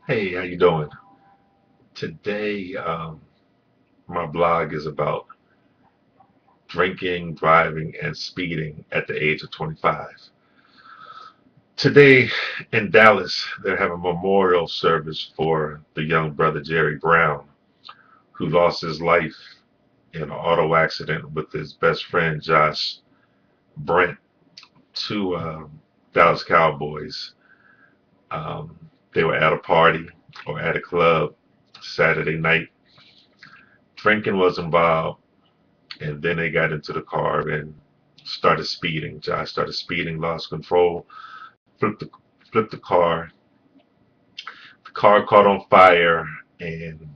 Hey, how you doing? Today, my blog is about drinking, driving, and speeding at the age of 25. Today in Dallas, they're having a memorial service for the young brother Jerry Brown, who lost his life in an auto accident with his best friend Josh Brent, two Dallas Cowboys. Um, they were at a party or at a club Saturday night. Drinking was involved. And then they got into the car and started speeding. Josh started speeding, lost control, flipped the flipped the car. The car caught on fire, and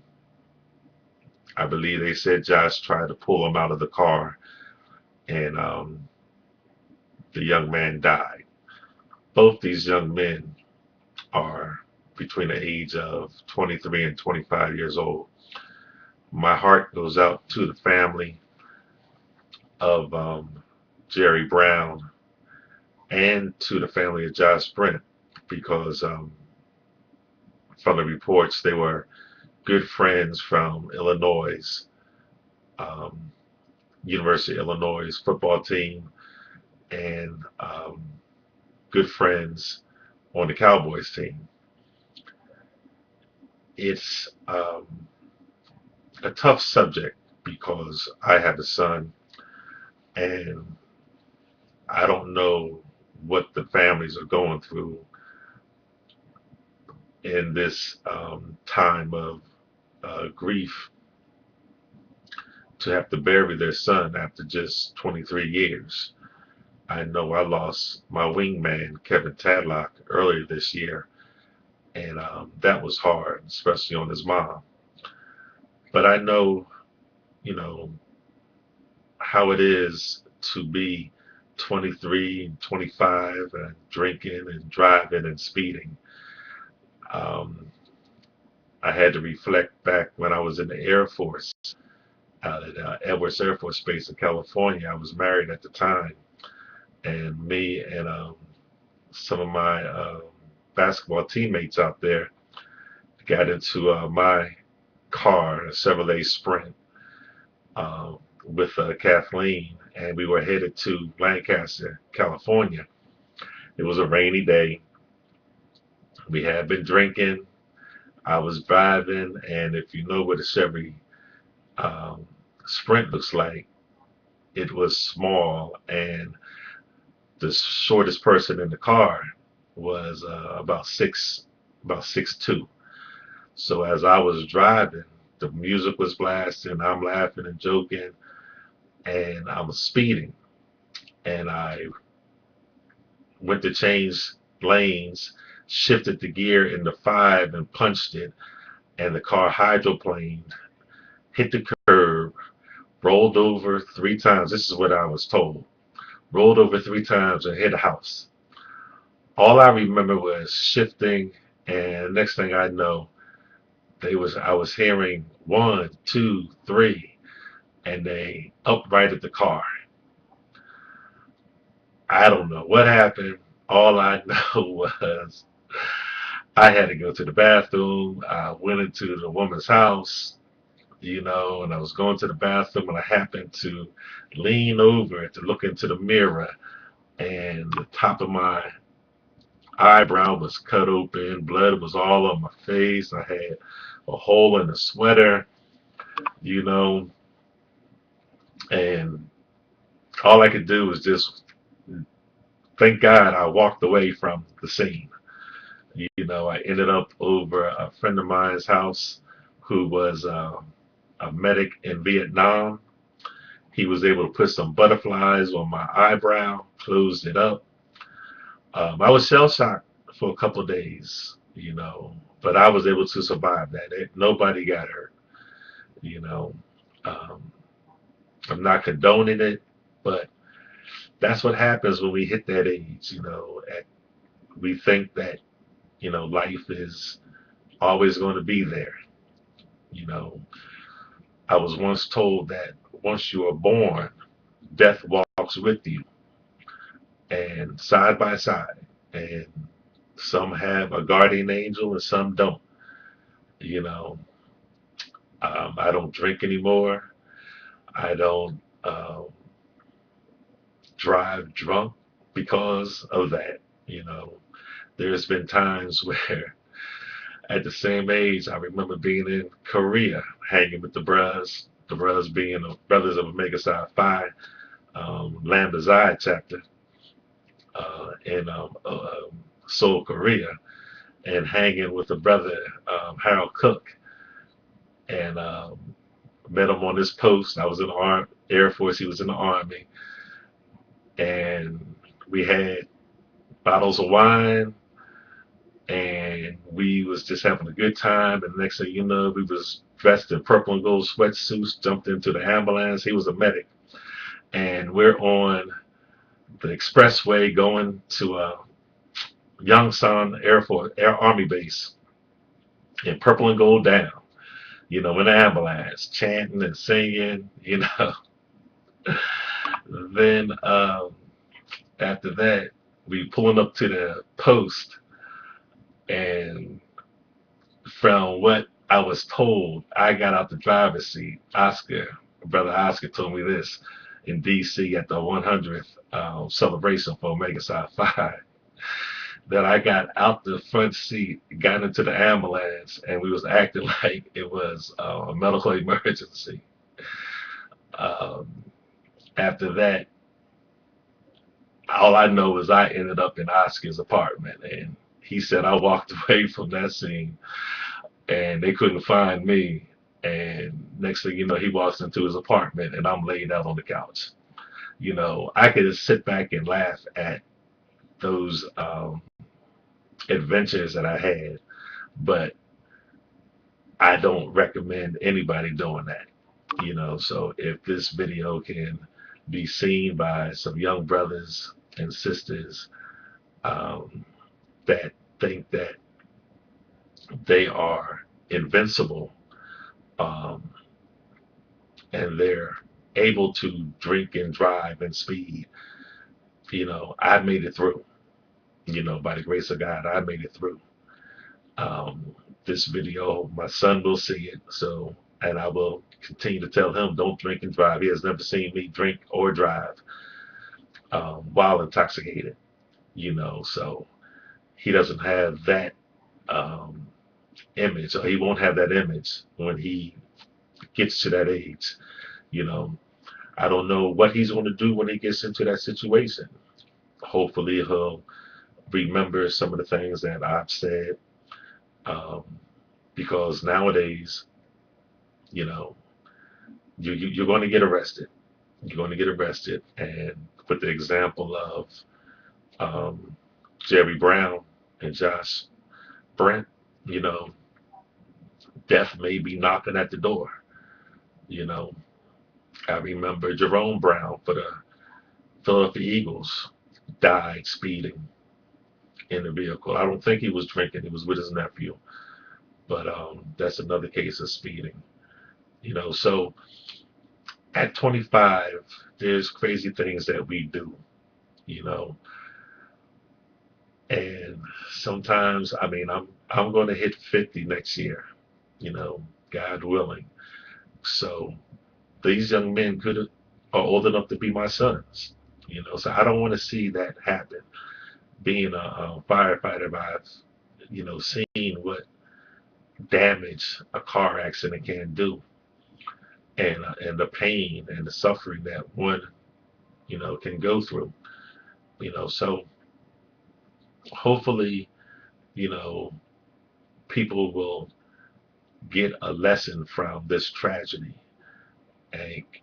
I believe they said Josh tried to pull him out of the car, and the young man died. Both these young men are between the age of 23 and 25 years old. My heart goes out to the family of Jerry Brown and to the family of Josh Brent because from the reports, they were good friends from Illinois, um, University of Illinois football team, and good friends on the Cowboys team. It's a tough subject because I have a son, and I don't know what the families are going through in this time of grief to have to bury their son after just 23 years. I know I lost my wingman, Kevin Tadlock, earlier this year, and that was hard, especially on his mom. But I know, you know, how it is to be 23 and 25 and drinking and driving and speeding. Um, I had to reflect back when I was in the Air Force out at Edwards Air Force Base in California. I was married at the time, and me and some of my basketball teammates out there got into my car, a Chevrolet Sprint, uh, with Kathleen, and we were headed to Lancaster, California. It was a rainy day. We had been drinking. I was driving, and if you know what a Chevy um, Sprint looks like, it was small, and the shortest person in the car was about 6'2". So as I was driving, the music was blasting, I'm laughing and joking, and I was speeding. And I went to change lanes, shifted the gear into five and punched it, and the car hydroplaned, hit the curb, rolled over three times. This is what I was told. Rolled over three times and hit a house. All I remember was shifting, and next thing I know, I was hearing one, two, three, and they uprighted the car. I don't know what happened. All I know was I had to go to the bathroom. I went into the woman's house, and I was going to the bathroom, and I happened to lean over to look into the mirror, and the top of my eyebrow was cut open. Blood was all on my face. I had a hole in the sweater, you know, and all I could do was just thank God I walked away from the scene. I ended up over a friend of mine's house who was a medic in Vietnam. He was able to put some butterflies on my eyebrow, closed it up. I was shell shocked for a couple of days, but I was able to survive that. Nobody got hurt, you know. Um, I'm not condoning it, but that's what happens when we hit that age, we think that, life is always going to be there. You know, I was once told that once you are born, death walks with you and side by side. And some have a guardian angel and some don't. You know, I don't drink anymore. I don't drive drunk because of that. You know, there's been times where at the same age, I remember being in Korea, hanging with the bros being the Brothers of Omega Psi Phi, Lambda Xi chapter in Seoul, Korea, and hanging with the brother Harold Cook, and met him on this post. I was in the Air Force, he was in the Army, and we had bottles of wine, and we was just having a good time. And next thing you know, we was dressed in purple and gold sweatsuits, jumped into the ambulance. He was a medic, and we're on the expressway going to Yongsan Air Army Base in purple and gold down. You know, in the ambulance, chanting and singing. You know, then after that, we pulling up to the post, and from what I was told, I got out the driver's seat. Brother Oscar told me this in DC at the 100th celebration for Omega Psi Phi, that I got out the front seat, got into the ambulance, and we was acting like it was a medical emergency. Um, After that, all I know is I ended up in Oscar's apartment, and he said I walked away from that scene and they couldn't find me. And next thing you know, he walks into his apartment and I'm laid out on the couch. You know, I could just sit back and laugh at those adventures that I had, but I don't recommend anybody doing that. You know, so if this video can be seen by some young brothers and sisters um, that think that they are invincible, um, and they're able to drink and drive and speed. You know, I made it through. You know, by the grace of God, I made it through. This video, my son will see it, so, and I will continue to tell him, don't drink and drive. He has never seen me drink or drive while intoxicated. You know, so he doesn't have that um, image, or he won't have that image when he gets to that age. You know, I don't know what he's going to do when he gets into that situation. Hopefully, he'll remember some of the things that I've said, um, because nowadays, you know, you're going to get arrested. You're going to get arrested, and with the example of Jerry Brown and Josh Brent, you know, death may be knocking at the door. You know, I remember Jerome Brown for the Philadelphia Eagles died speeding in the vehicle. I don't think he was drinking; he was with his nephew. But that's another case of speeding. You know, so at 25, there's crazy things that we do. You know, and sometimes, I mean, I'm going to hit 50 next year. You know, God willing. So these young men are old enough to be my sons. You know, so I don't want to see that happen. Being a firefighter, I've seen what damage a car accident can do, and the pain and the suffering that one can go through. So hopefully, you know people will get a lesson from this tragedy,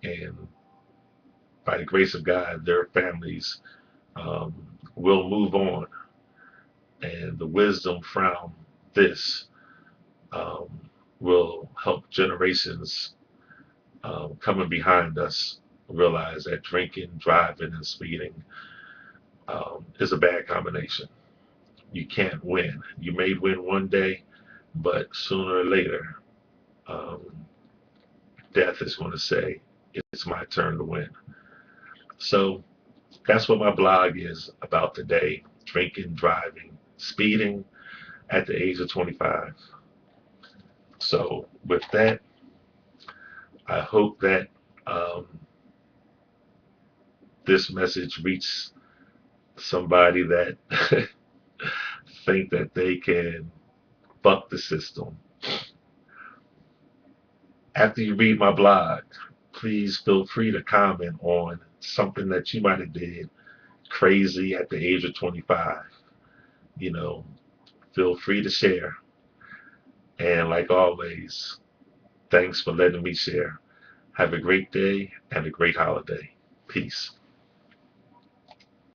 and by the grace of God, their families um, will move on, and the wisdom from this um, will help generations coming behind us realize that drinking, driving, and speeding is a bad combination. You can't win. You may win one day, but sooner or later, um, death is going to say, it's my turn to win. So that's what my blog is about today: drinking, driving, speeding at the age of 25. So with that, I hope that um, this message reaches somebody that think that they can buck the system. After you read my blog, please feel free to comment on something that you might have did crazy at the age of 25. You know, feel free to share. And like always, thanks for letting me share. Have a great day and a great holiday. Peace.